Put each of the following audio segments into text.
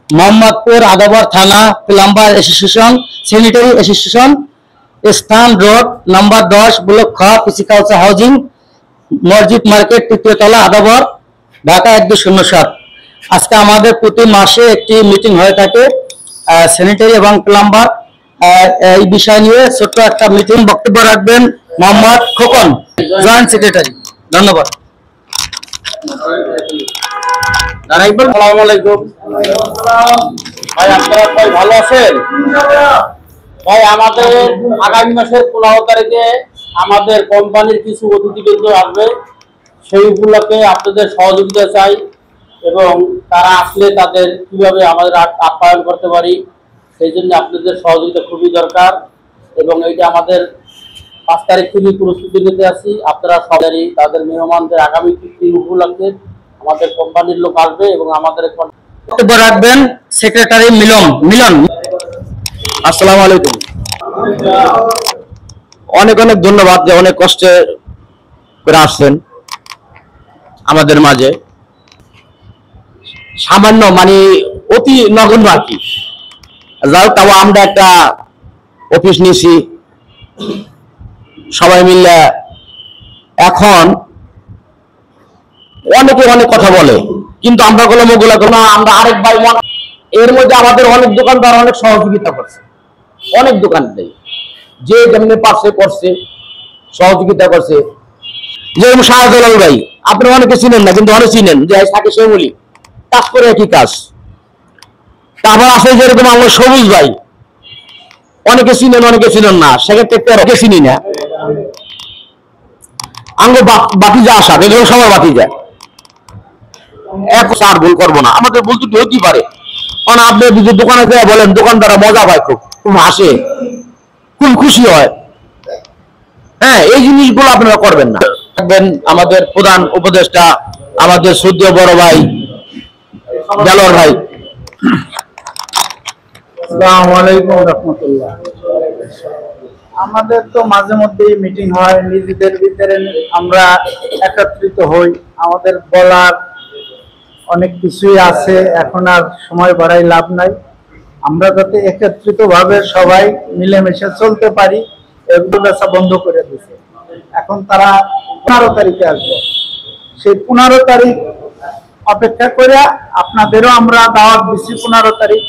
मोहम्मदपुर आदाबर थाना plumber association sanitary association स्थान road number 10 block ख पिसिकालचा हाउसिंग मस्जिद मार्केट तृतीय तला आदाबर ढाका 1207। আজকে আমাদের প্রতি মাসে একটি মিটিং হয়ে থাকে স্যানিটারি এবং প্লাম্বার এই বিষয় নিয়ে ছোট একটা মিটিং বক্তব্য রাখবেন মোহাম্মদ খোকন জয়েন্ট সেক্রেটারি। ধন্যবাদ। আসসালামু আলাইকুম ভাই, আপনারা সবাই ভালো আছেন? ভাই আমাদের আগামী মাসের 15 তারিখে আমাদের কোম্পানির কিছু অতিথিবৃন্দ আসবে, সেইগুলোকে আপনাদের সহযোগিতা চাই এবং তারা আসলে তাদের কিভাবে আমাদের আপ্যায়ন করতে পারি সেই জন্য আপনাদের সহযোগিতা খুবই দরকার এবং এইটা আমাদের 5 তারিখ থেকে প্রস্তুতি নিতে আছি। আপনারা সবাই তাদের মেহমানদের আগামী 3 উপলক্ষে আমাদের কোম্পানির লোক আসবে এবং আমাদের বক্তব্য রাখবেন সেক্রেটারি মিলন। আসসালামু আলাইকুম। অনেক অনেক ধন্যবাদ যে অনেক কষ্টে করে আসছেন আমাদের মাঝে। সামান্য মানে অতি নগণ্য আর কি, যাই হোক তাও আমরা একটা অফিস নিয়েছি সবাই মিলে। এখন অনেকে অনেক কথা বলে কিন্তু আমরা ওগুলা আমরা আরেক ভাই এর মধ্যে আমাদের অনেক দোকানদার অনেক সহযোগিতা করছে, অনেক দোকানদার যে যেমনি পারছে করছে সহযোগিতা করছে। যেরকম শাহজালাল ভাই আপনি অনেকে চিনেন না কিন্তু অনেক চিনেন, যে থাকে সেগুলি কাজ করে একই কাজ। তারপর আছে যেরকম আমার সবুজ ভাই, অনেকে চিনেন অনেকে চিনেন না, সেক্ষেত্রে চিনি না। আঙ্গো বাতি যা আসা এগুলো সবার বাতি যায়, এক আর ভুল করবো না, আমাদের ভুল দুটো হতেই পারে। কারণ আপনি দোকানে গিয়ে বলেন দোকানদারা মজা পায়, খুব হাসে, খুব খুশি হয়। হ্যাঁ, এই জিনিসগুলো আপনারা করবেন না। আমাদের প্রধান উপদেষ্টা আমাদের শ্রদ্ধেয় বড় ভাই দেলোয়ার ভাই। আসসালামু আলাইকুম রাহমাতুল্লাহ। আমাদের তো মাঝে মধ্যে মিটিং হয়, নিজেদের ভিতরে আমরা একত্রিত হই, আমাদের বলার অনেক কিছুই আছে, এখন আর সময় বাড়াই লাভ নাই। আমরা যাতে একত্রিত ভাবে সবাই মিলেমিশে চলতে পারি এগুলো ব্যবসা বন্ধ করে দিয়েছে। এখন তারা 15 তারিখে আসবে, সেই 15 তারিখ অপেক্ষা করে আপনাদেরও আমরা দাওয়াত দিচ্ছি। 15 তারিখ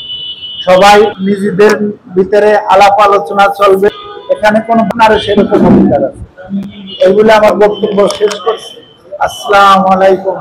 সবাই নিজেদের ভিতরে আলাপ আলোচনা চলবে, এখানে কোনো সেরকম অধিকার আছে। এগুলো আমার বক্তব্য শেষ করছি। আসসালামু আলাইকুম।